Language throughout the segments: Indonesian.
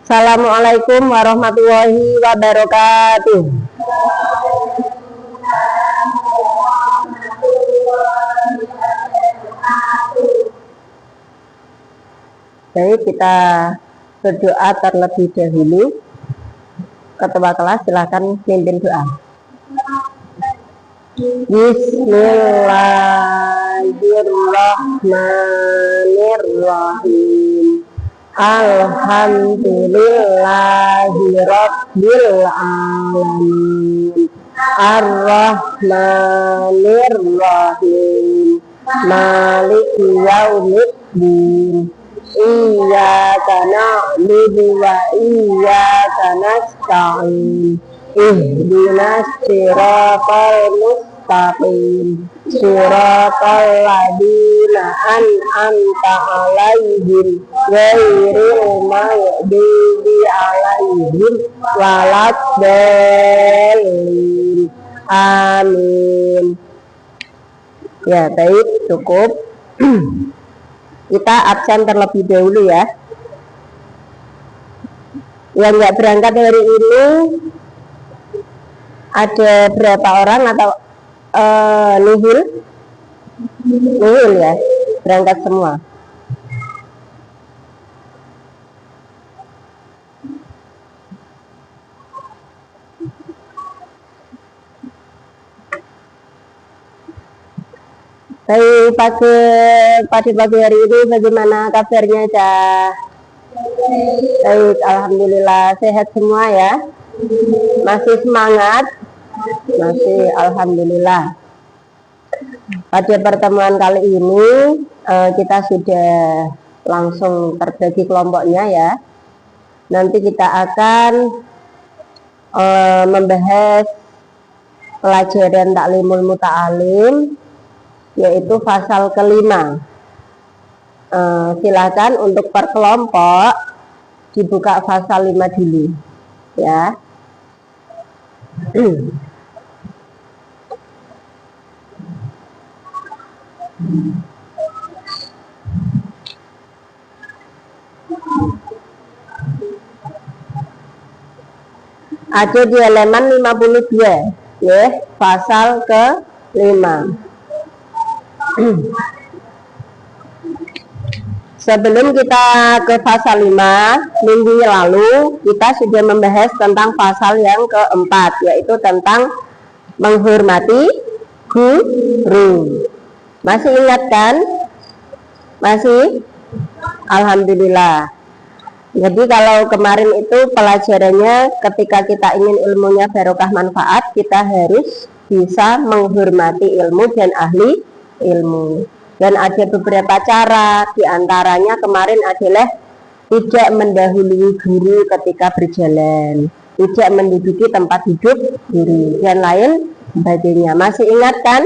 Assalamualaikum warahmatullahi wabarakatuh. Baik, kita berdoa terlebih dahulu. Ketua kelas silakan pimpin doa. Bismillahirrahmanirrahim. Alhamdulillahirabbil alamin. Ar-Rahmanir-Rahim. Maliki yaumiddin. Iyyaka na'budu wa iyyaka nasta'in. Ihdinas siratal mustaqim. Siratal ladzina an'amta 'alaihim ghairil maghdubi 'alaihim waladdallin. Amin. Ya, baik, cukup. Kita absen terlebih dahulu ya. Yang nggak berangkat hari ini ada berapa orang atau nihil ya, berangkat semua. Baik, pada pagi hari ini bagaimana kabarnya, Cah? Baik, alhamdulillah sehat semua ya. Masih semangat? Masih, alhamdulillah. Pada pertemuan kali ini kita sudah langsung terbagi kelompoknya ya. Nanti kita akan membahas pelajaran Ta'limul Muta'alim, yaitu pasal kelima. Silakan untuk per kelompok dibuka pasal 5 dulu ya. Ada di halaman 52 ya, pasal ke-5. Sebelum kita ke pasal 5, minggu lalu kita sudah membahas tentang pasal yang keempat, yaitu tentang menghormati guru. Masih ingat kan? Masih? Alhamdulillah. Jadi kalau kemarin itu pelajarannya, ketika kita ingin ilmunya barokah manfaat, kita harus bisa menghormati ilmu dan ahli ilmu. Dan ada beberapa cara, diantaranya kemarin adalah tidak mendahului guru ketika berjalan, tidak menduduki tempat duduk guru, dan lain sebagainya. Masih ingat kan?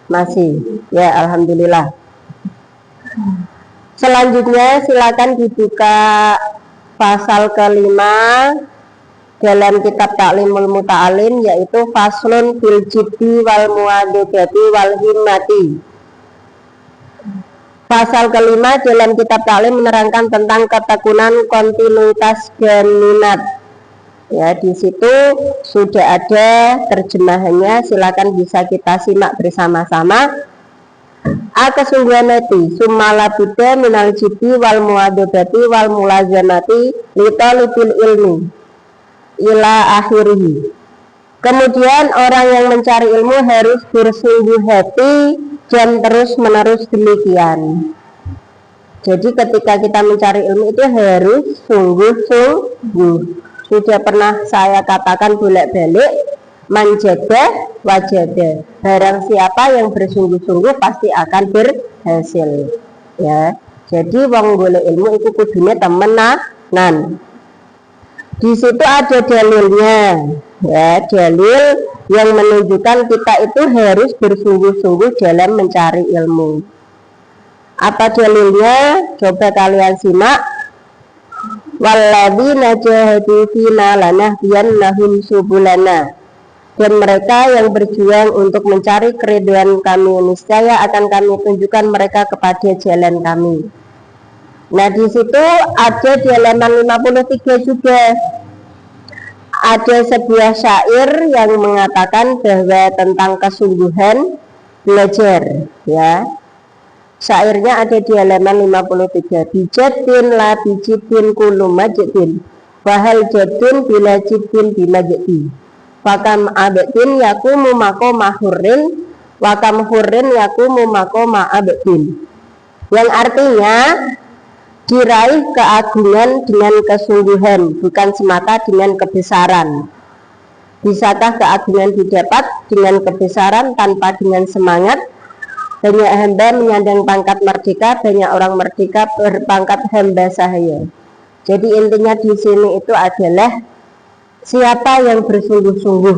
Masih, ya alhamdulillah. Selanjutnya silakan dibuka pasal kelima dalam kitab Ta'limul Muta'alim, yaitu faslun fil jiddi wal muwadodati wal himmati. Pasal kelima dalam kitab Ta'lim menerangkan tentang ketekunan, kontinuitas, dan minat. Ya, di situ sudah ada terjemahannya, silakan bisa kita simak bersama-sama. Kesungguhanati sumala buddha minal jiddi wal muwadodati wal mulazamati litalibil ilmi ila akhirih. Kemudian orang yang mencari ilmu harus bersungguh hati dan terus menerus demikian. Jadi ketika kita mencari ilmu itu harus sungguh-sungguh. Sudah pernah saya katakan bolak-balik, manjada wajada. Barang siapa yang bersungguh-sungguh pasti akan berhasil. Ya. Jadi wong golek ilmu itu kudune temenan. Di situ ada dalilnya. Ya, dalil yang menunjukkan kita itu harus bersungguh-sungguh dalam mencari ilmu. Apa dalilnya? Coba kalian simak. Walladzina jahadu fina lanahdiyannahum subulana. Dan mereka yang berjuang untuk mencari keridhaan kami, niscaya akan kami tunjukkan mereka kepada jalan kami. Nah, di situ ada di halaman 53 juga ada sebuah syair yang mengatakan bahwa tentang kesungguhan belajar, ya. Syairnya ada di halaman 53. Bijadin la bijidin kulu majidin wahal jadin bila jidin bimajidi wakam abedin yakumu mako mahurrin wakam hurrin yakumu mako ma'abedin, yang artinya diraih keagungan dengan kesungguhan, bukan semata dengan kebesaran. Bisakah keagungan didapat dengan kebesaran tanpa dengan semangat? Banyak hamba menyandang pangkat merdeka, banyak orang merdeka berpangkat hamba sahaya. Jadi intinya di sini itu adalah siapa yang bersungguh-sungguh.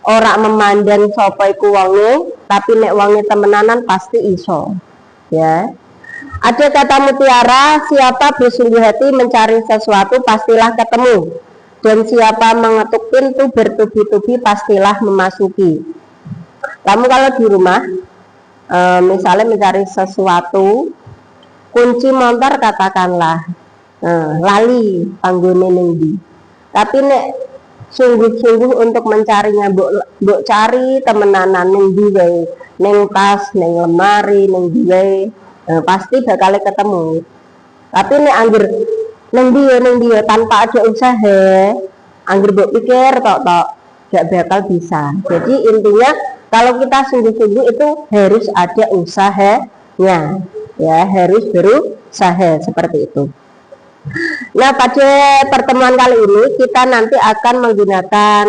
Orang memandang sapa iku wonge, tapi nek wonge temenanan pasti iso. Ya. Ada kata mutiara, siapa bersungguh hati mencari sesuatu pastilah ketemu. Dan siapa mengetuk pintu bertubi-tubi pastilah memasuki. Kamu kalau di rumah, misalnya mencari sesuatu, kunci motor katakanlah, lali panggone ning ndi. Tapi nek sungguh-sungguh untuk mencarinya, mbok cari temenanan ning ndi wae, ning tas, ning lemari, ning ndi wae. Pasti bakal ketemu. Tapi nek angger neng dia tanpa ada usaha, angger mbok pikir tok gak bakal bisa. Jadi intinya kalau kita sungguh-sungguh itu harus ada usahanya, ya harus berusaha seperti itu. Nah, pada pertemuan kali ini kita nanti akan menggunakan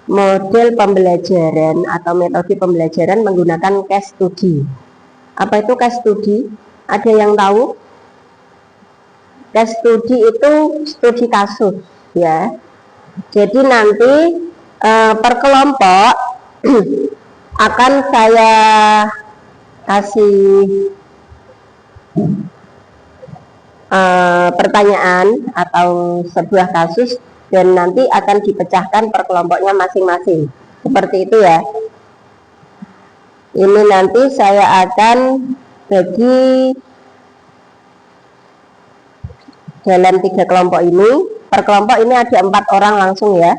model pembelajaran atau metode pembelajaran menggunakan case study. Apa itu case study? Ada yang tahu? Case study itu studi kasus, ya. Jadi nanti per kelompok akan saya kasih pertanyaan atau sebuah kasus dan nanti akan dipecahkan per kelompoknya masing-masing. Seperti itu ya. Ini nanti saya akan bagi dalam 3 kelompok ini. Per kelompok ini ada 4 orang langsung ya.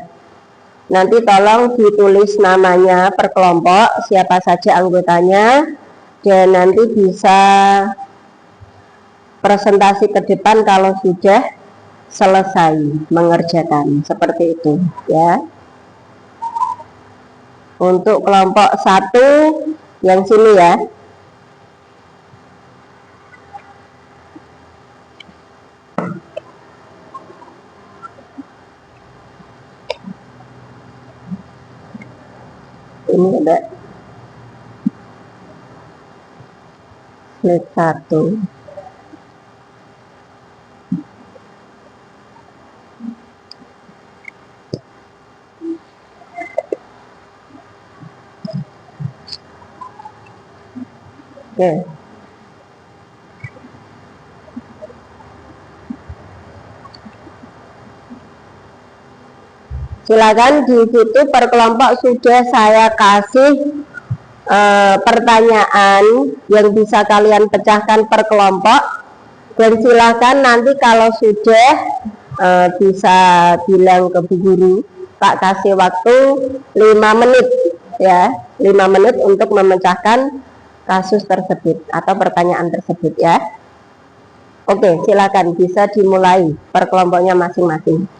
Nanti tolong ditulis namanya per kelompok, siapa saja anggotanya, dan nanti bisa presentasi ke depan kalau sudah selesai mengerjakan. Seperti itu ya. Untuk kelompok 1 yang sini ya. Ini ada slide 1. Oke. Silakan di situ per kelompok sudah saya kasih pertanyaan yang bisa kalian pecahkan per kelompok, dan silakan nanti kalau sudah bisa bilang ke Bu Guru, Pak kasih waktu 5 menit ya, 5 menit untuk memecahkan kasus tersebut atau pertanyaan tersebut ya. Oke, silakan bisa dimulai per kelompoknya masing-masing.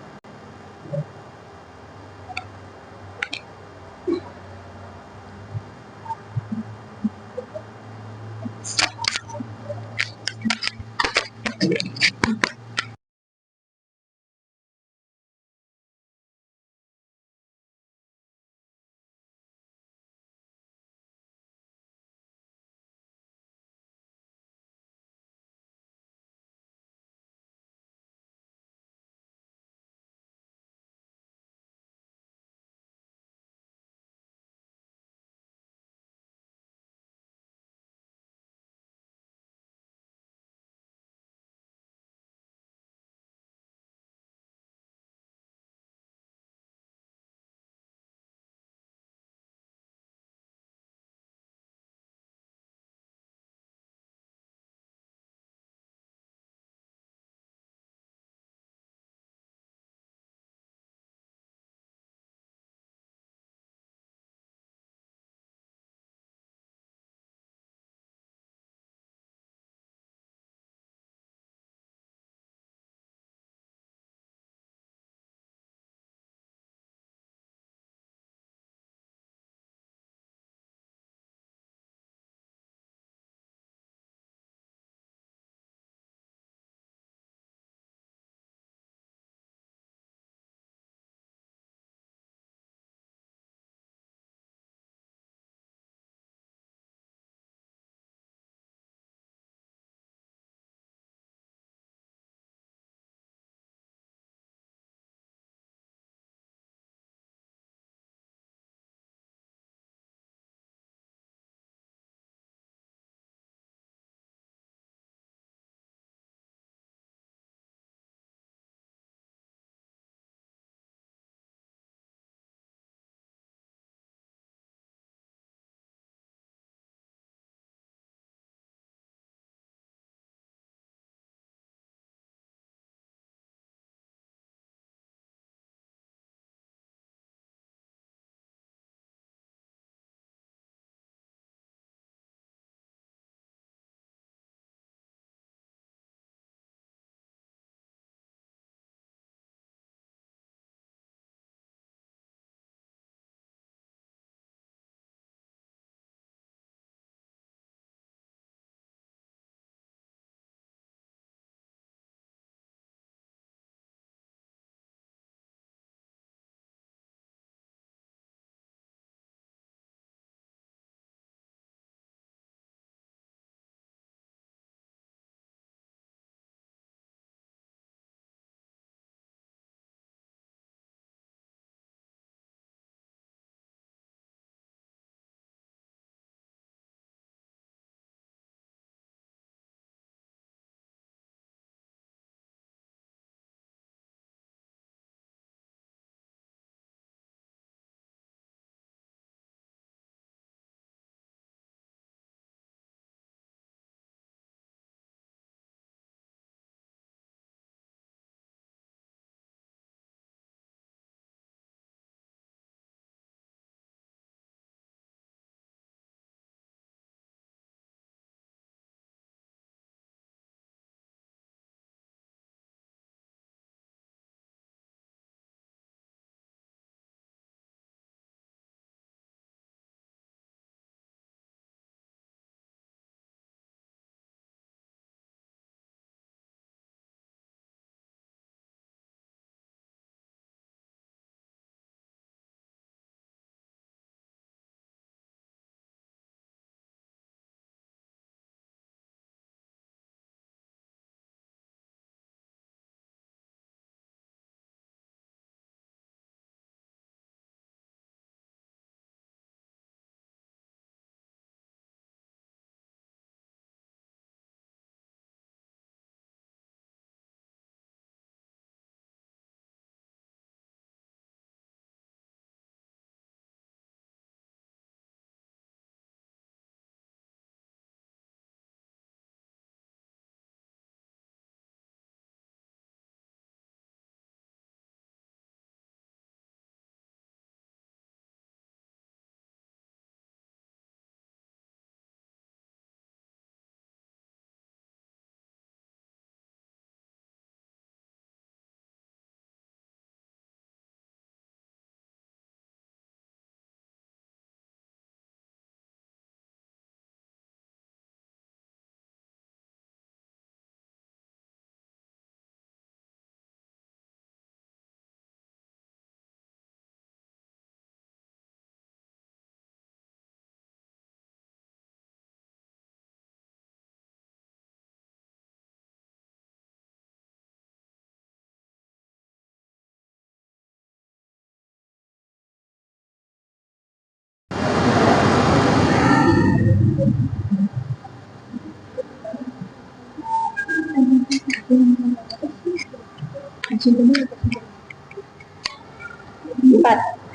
Empat,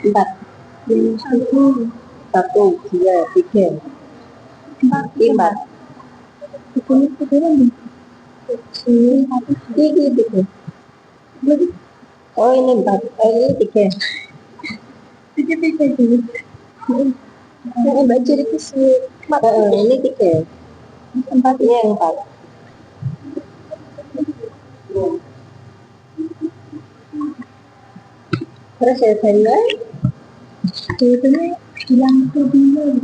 empat. Satu, dua, tiga, empat. Ini tiga. Oh ini empat. Oh ini tiga. Baca itu sih. Ini tiga. Empat ini yang empat. Terus jawabannya? Jawabannya bilang itu dulu.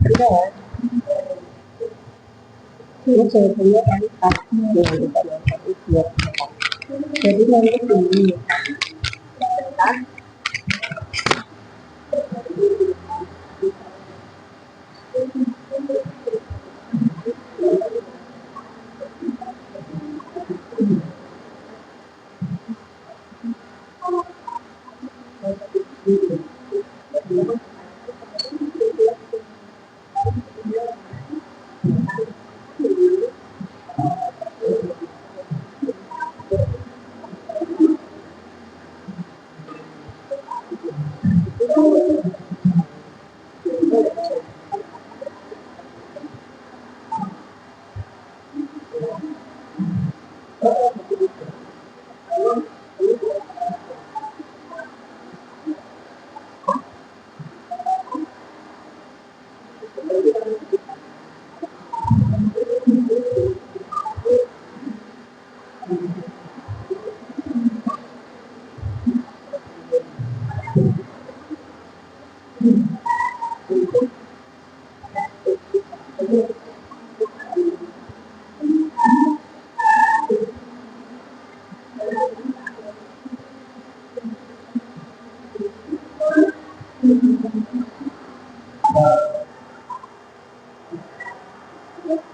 Benar. Ini jawabannya kan empat. Yang kita lihat itu. Jadi nanti dulu.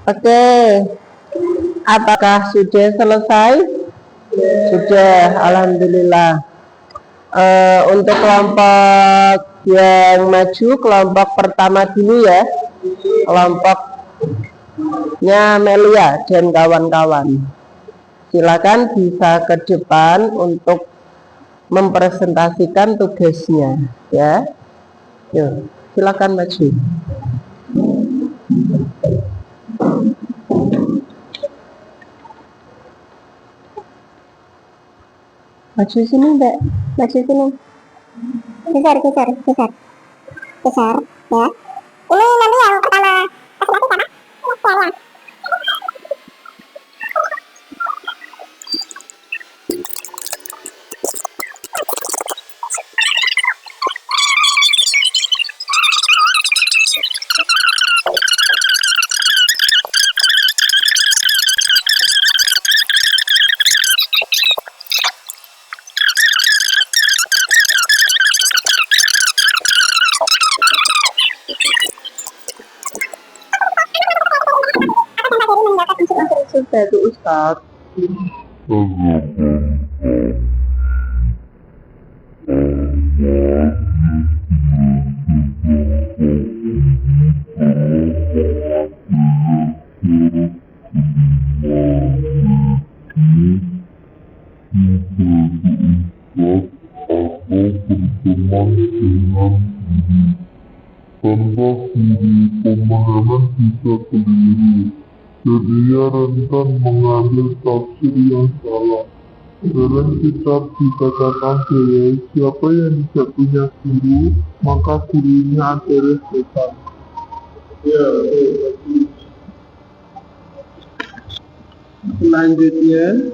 Oke, apakah sudah selesai? Sudah, alhamdulillah. Untuk kelompok yang maju, kelompok pertama dulu ya, kelompoknya Melia dan kawan-kawan. Silakan bisa ke depan untuk mempresentasikan tugasnya, ya. Yuk, silakan maju. Maju sini Mbak, maju sini. Geser ya. Ini nanti yang pertama presentasi siapa? Sudah tuh Ustaz. Tanpa guru pemahaman bisa keliru dan ia rentan mengambil tafsir yang salah. Dalam kitab dikatakan bahwa siapa yang tidak punya guru, maka gurunya adalah setan. Ya, Selanjutnya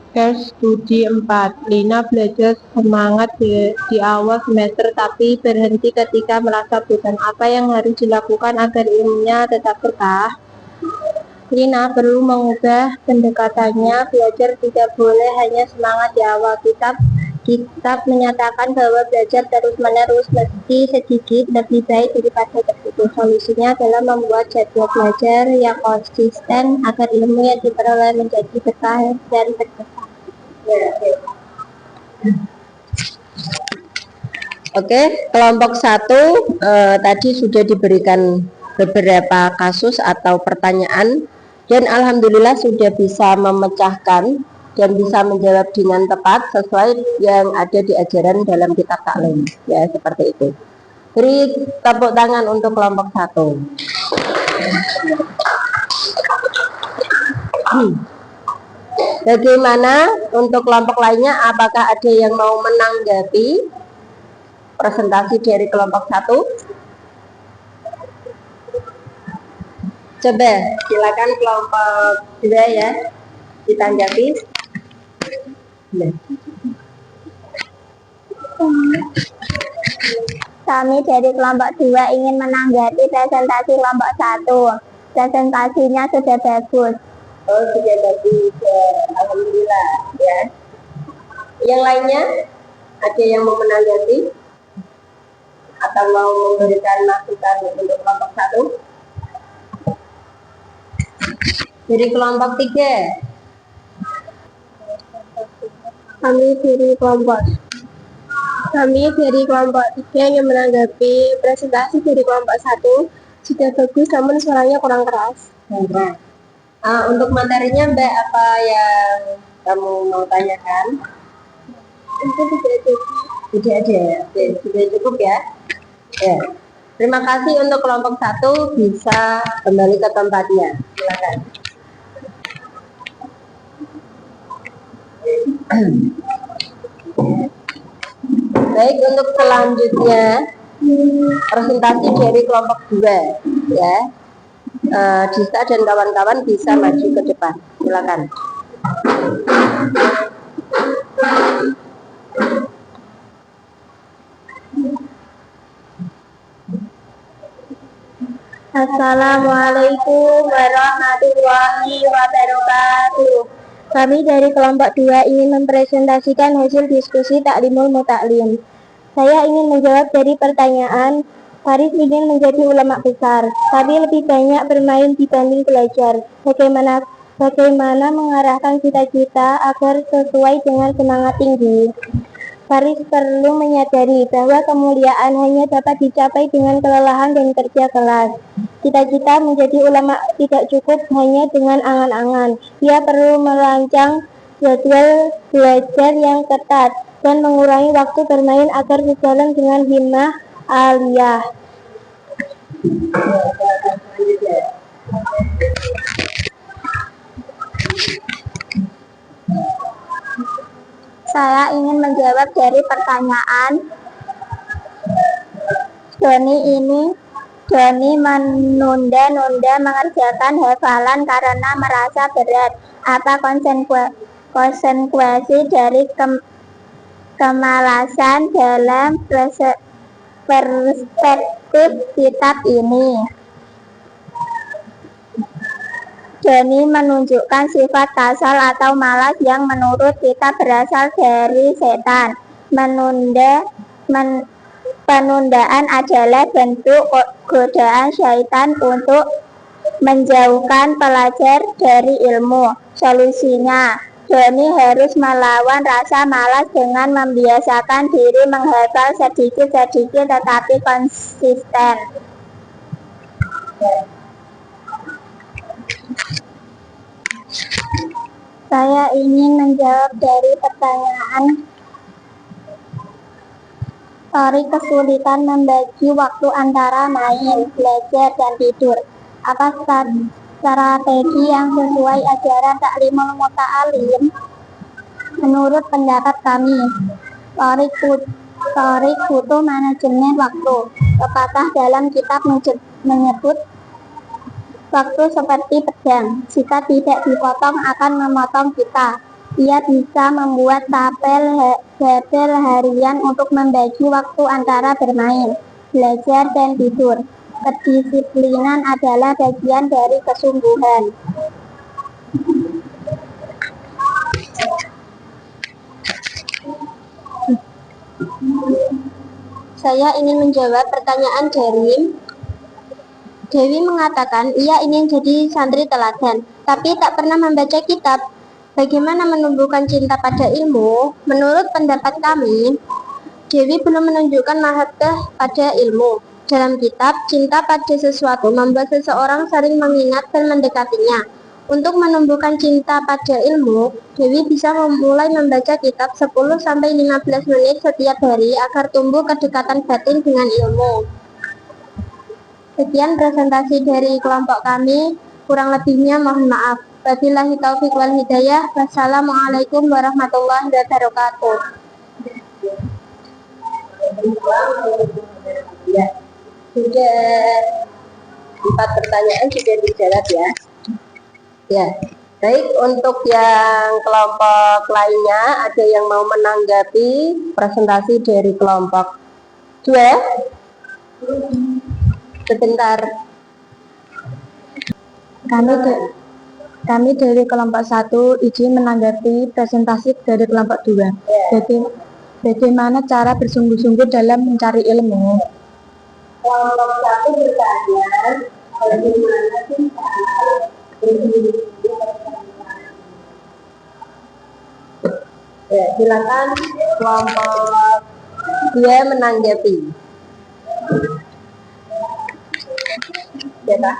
tes studi 4. Lina belajar semangat di awal semester tapi berhenti ketika merasa bosan. Apa yang harus dilakukan agar ilmunya tetap berkah? Lina perlu mengubah pendekatannya. Belajar tidak boleh hanya semangat di awal. Kitab menyatakan bahwa belajar terus-menerus mesti sedikit lebih baik daripada terputus. Solusinya adalah membuat jadwal belajar yang konsisten agar ilmu yang diperoleh menjadi berkah dan berkah. Oke, kelompok 1 tadi sudah diberikan beberapa kasus atau pertanyaan, dan alhamdulillah sudah bisa memecahkan dan bisa menjawab dengan tepat sesuai yang ada di ajaran dalam kitab taklim, ya seperti itu. Beri tepuk tangan untuk kelompok 1. Bagaimana untuk kelompok lainnya? Apakah ada yang mau menanggapi presentasi dari kelompok 1? Coba silakan kelompok 2 ya, ditanggapi. Kami dari kelompok 2 ingin menanggapi presentasi kelompok 1. Presentasinya sudah bagus. Oh, sudah bagus. Alhamdulillah ya. Yang lainnya ada yang mau menanggapi atau mau memberikan masukan untuk kelompok 1? Dari kelompok 3. Kami dari kelompok 3 yang menanggapi presentasi dari kelompok 1 sudah bagus, namun suaranya kurang keras. Untuk materinya Mbak, apa yang kamu mau tanyakan? Itu Tidak ada. Oke, sudah cukup ya. Ya. Terima kasih untuk kelompok 1 bisa kembali ke tempatnya. Silakan. Baik, untuk selanjutnya presentasi dari kelompok 2 ya. Dista dan kawan-kawan bisa maju ke depan. Silakan. Assalamualaikum warahmatullahi wabarakatuh. Kami dari kelompok 2 ingin mempresentasikan hasil diskusi Taklimul Mutaklim. Saya ingin menjawab dari pertanyaan, Faris ingin menjadi ulama besar, tapi lebih banyak bermain dibanding belajar. Bagaimana mengarahkan cita-cita agar sesuai dengan semangat tinggi? Faris perlu menyadari bahwa kemuliaan hanya dapat dicapai dengan kelelahan dan kerja keras. Cita-cita menjadi ulama tidak cukup hanya dengan angan-angan. Ia perlu merancang jadwal belajar yang ketat dan mengurangi waktu bermain agar sejalan dengan himmah aliyah. Saya ingin menjawab dari pertanyaan Doni menunda-nunda mengerjakan hafalan karena merasa berat. Apa konsekuensi dari kemalasan dalam perspektif kitab ini? Doni menunjukkan sifat kasal atau malas yang menurut kita berasal dari setan. Penundaan adalah bentuk godaan syaitan untuk menjauhkan pelajar dari ilmu. Solusinya, Doni harus melawan rasa malas dengan membiasakan diri menghafal sedikit-sedikit tetapi konsisten. Saya ingin menjawab dari pertanyaan Tori kesulitan membagi waktu antara main, belajar, dan tidur. Apa strategi yang sesuai ajaran Taklimul Muta'alim? Menurut pendapat kami, Tori butuh manajemen waktu. Pepatah dalam kitab menyebut waktu seperti pedang, jika tidak dipotong akan memotong kita. Ia bisa membuat tabel harian untuk membagi waktu antara bermain, belajar, dan tidur. Kedisiplinan adalah bagian dari kesungguhan. Saya ingin menjawab pertanyaan Dewi mengatakan ia ingin jadi santri teladan, tapi tak pernah membaca kitab. Bagaimana menumbuhkan cinta pada ilmu? Menurut pendapat kami, Dewi belum menunjukkan mahabbah pada ilmu. Dalam kitab, cinta pada sesuatu membuat seseorang sering mengingat dan mendekatinya. Untuk menumbuhkan cinta pada ilmu, Dewi bisa memulai membaca kitab 10-15 menit setiap hari agar tumbuh kedekatan batin dengan ilmu. Sekian presentasi dari kelompok kami, kurang lebihnya mohon maaf. Wabillahi taufik wal hidayah. Wassalamualaikum warahmatullahi wabarakatuh. Ya, sudah 4 pertanyaan sudah dijawab ya. Ya, baik, untuk yang kelompok lainnya ada yang mau menanggapi presentasi dari kelompok 2? Sebentar. Kami dari kelompok 1 izin menanggapi presentasi dari kelompok 2. Bagaimana cara bersungguh-sungguh dalam mencari ilmu? Kelompok 1 bertanya, bagaimana sih ya, silakan kelompok 2 menanggapi. Ya, Pak.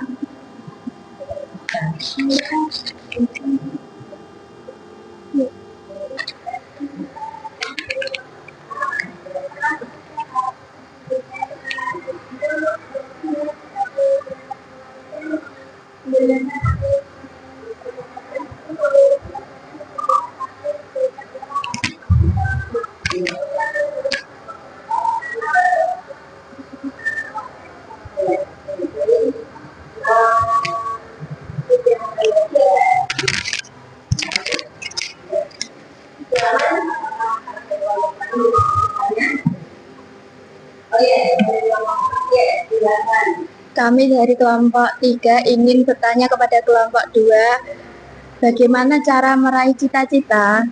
Kami dari kelompok 3 ingin bertanya kepada kelompok 2, bagaimana cara meraih cita-cita?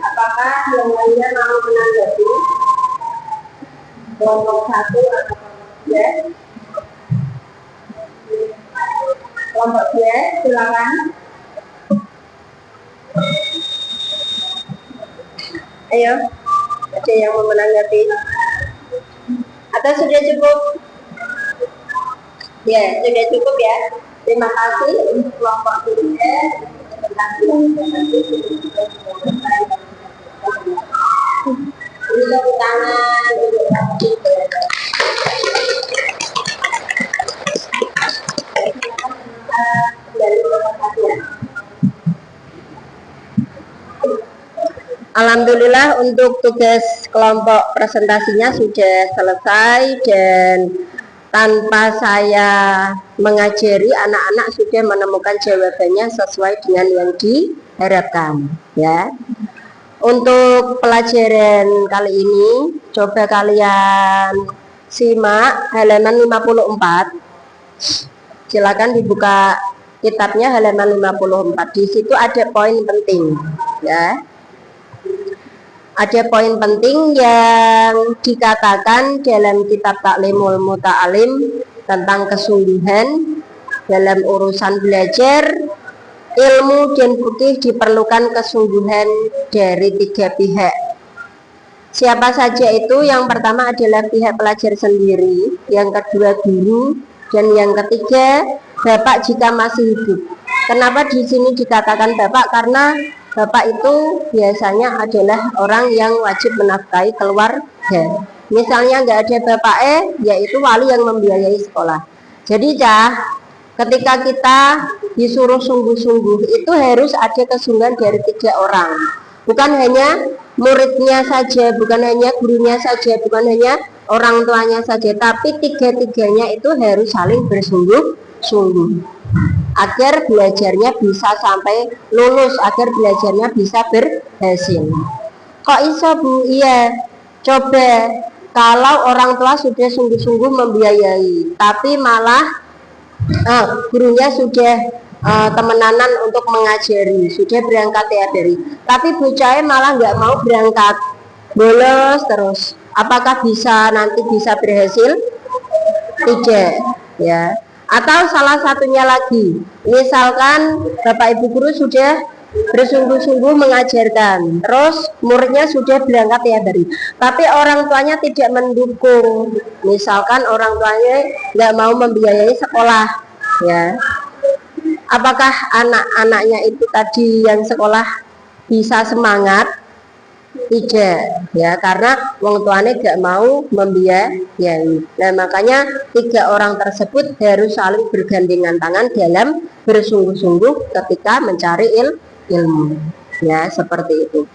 Apakah yang lainnya mau menanggapi? Kelompok 1 atau kelompok 2? Silakan. Ayo, ada yang mau menanggapi? Atau sudah cukup? Ya, sudah cukup ya. Terima kasih untuk kelompok 3. Beri tepuk tangan untuk Alhamdulillah untuk tugas kelompok presentasinya sudah selesai dan tanpa saya mengajari anak-anak sudah menemukan jawabannya sesuai dengan yang diharapkan ya. Untuk pelajaran kali ini coba kalian simak halaman 54. Silakan dibuka kitabnya halaman 54. Di situ ada poin penting ya. Ada poin penting yang dikatakan dalam kitab Ta'limul Muta'alim tentang kesungguhan dalam urusan belajar ilmu dan fikih diperlukan kesungguhan dari 3 pihak. Siapa saja itu? Yang pertama adalah pihak pelajar sendiri, yang kedua guru, dan yang ketiga bapak jika masih hidup. Kenapa di sini dikatakan bapak? Karena bapak itu biasanya adalah orang yang wajib menafkahi keluarga. Misalnya nggak ada bapak yaitu wali yang membiayai sekolah. Jadi ketika kita disuruh sungguh-sungguh itu harus ada kesungguhan dari 3 orang. Bukan hanya muridnya saja, bukan hanya gurunya saja, bukan hanya orang tuanya saja, tapi 3-tiganya itu harus saling bersungguh-sungguh agar belajarnya bisa sampai lulus, agar belajarnya bisa berhasil. Kok iso Bu? Iya, coba kalau orang tua sudah sungguh-sungguh membiayai, tapi malah gurunya sudah temenanan untuk mengajari, sudah berangkat tiap hari, tapi bocahnya malah nggak mau berangkat, bolos terus. Apakah nanti bisa berhasil? Tidak ya. Atau salah satunya lagi, misalkan bapak ibu guru sudah bersungguh-sungguh mengajarkan, terus muridnya sudah berangkat tiap hari, tapi orang tuanya tidak mendukung. Misalkan orang tuanya nggak mau membiayai sekolah ya. Apakah anak-anaknya itu tadi yang sekolah bisa semangat? Tidak ya, karena wong tuanya gak mau membiayai. Nah makanya 3 orang tersebut harus saling bergandengan tangan dalam bersungguh-sungguh ketika mencari ilmu ya, seperti itu.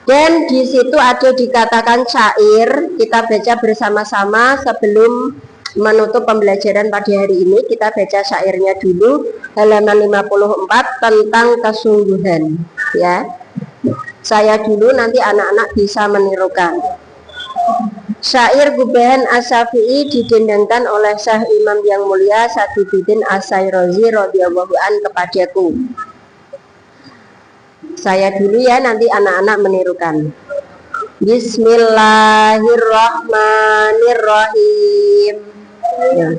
Dan di situ ada dikatakan syair. Kita baca bersama-sama sebelum menutup pembelajaran pada hari ini. Kita baca syairnya dulu, halaman 54 tentang kesungguhan ya. Saya dulu, nanti anak-anak bisa menirukan. Syair Gubahan As-Syafi'i didendangkan oleh Syekh Imam yang mulia Saduddin As-Sairozi radhiyallahu an kepadaku. Saya dulu ya, nanti anak-anak menirukan. Bismillahirrahmanirrahim. Ya.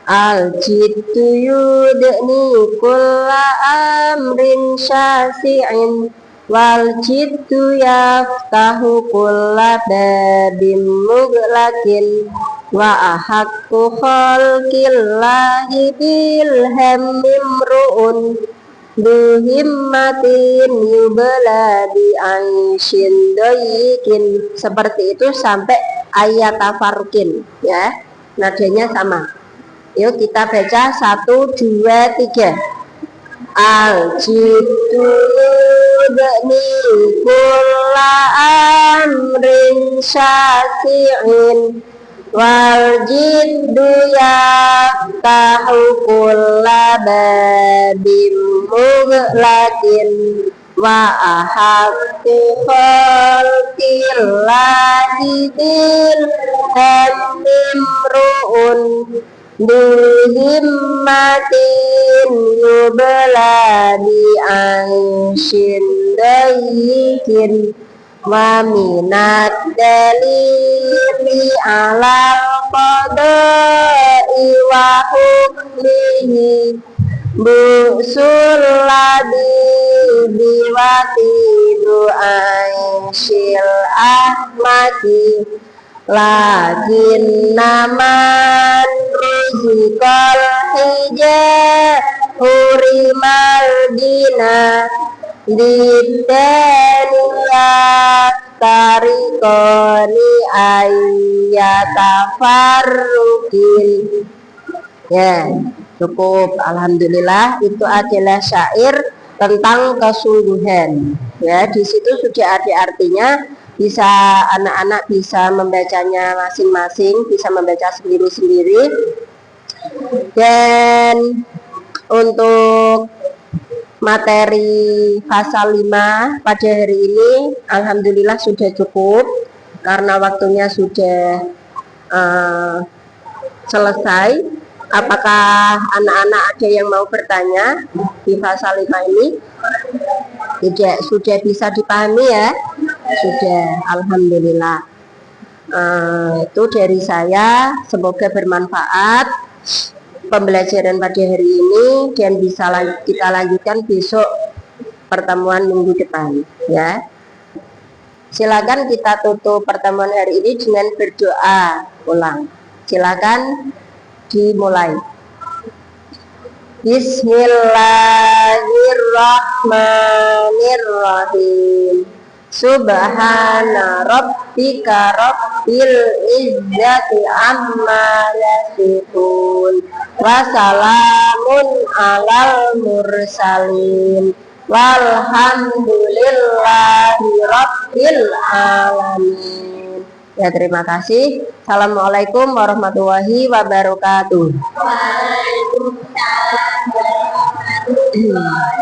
Al-jiddu yudni kulla amrin syasi'in wal jiddu yaftahu kulla babim mughlakin wa ahaqqu khalqillahi bil hammim ru'un duhimmatin yubla bi aishin doyikin. Seperti itu sampai ayat tafarkin, ya, nadanya sama. Yuk kita baca 1, 2, 3. Al-jiddu yudni kulla amrin syasi'in wal jiddu yaftahu kulla babim mughlakin wa ahaqqu khalqillahi bil hammim ru'un duhimmatin yubla bi aishin dayikin wa minat dalili alal qada'i wa hukmihi bu'sul ladhi biwatidu aishil ahmadi lakin naman rizqal hija hurimal dina didaniyat tarikoni ayyatafarrukin. Ya, cukup. Alhamdulillah, itu adalah syair tentang kesungguhan. Ya, di situ sudah ada artinya. Bisa anak-anak bisa membacanya masing-masing, bisa membaca sendiri-sendiri. Dan untuk materi pasal 5 pada hari ini alhamdulillah sudah cukup karena waktunya sudah selesai. Apakah anak-anak ada yang mau bertanya di pasal 5 ini? Tidak, sudah bisa dipahami ya? Sudah, alhamdulillah. Itu dari saya, semoga bermanfaat pembelajaran pada hari ini dan bisa kita lanjutkan besok pertemuan minggu depan, ya. Silakan kita tutup pertemuan hari ini dengan berdoa ulang. Silakan dimulai. Bismillahirrahmanirrahim. Subhana rabbika rabbil izzati amma yasifun wa salamun alal mursalin walhamdulillahi rabbil alamin. Ya, terima kasih. Assalamualaikum warahmatullahi wabarakatuh. Waalaikumsalam warahmatullahi wabarakatuh.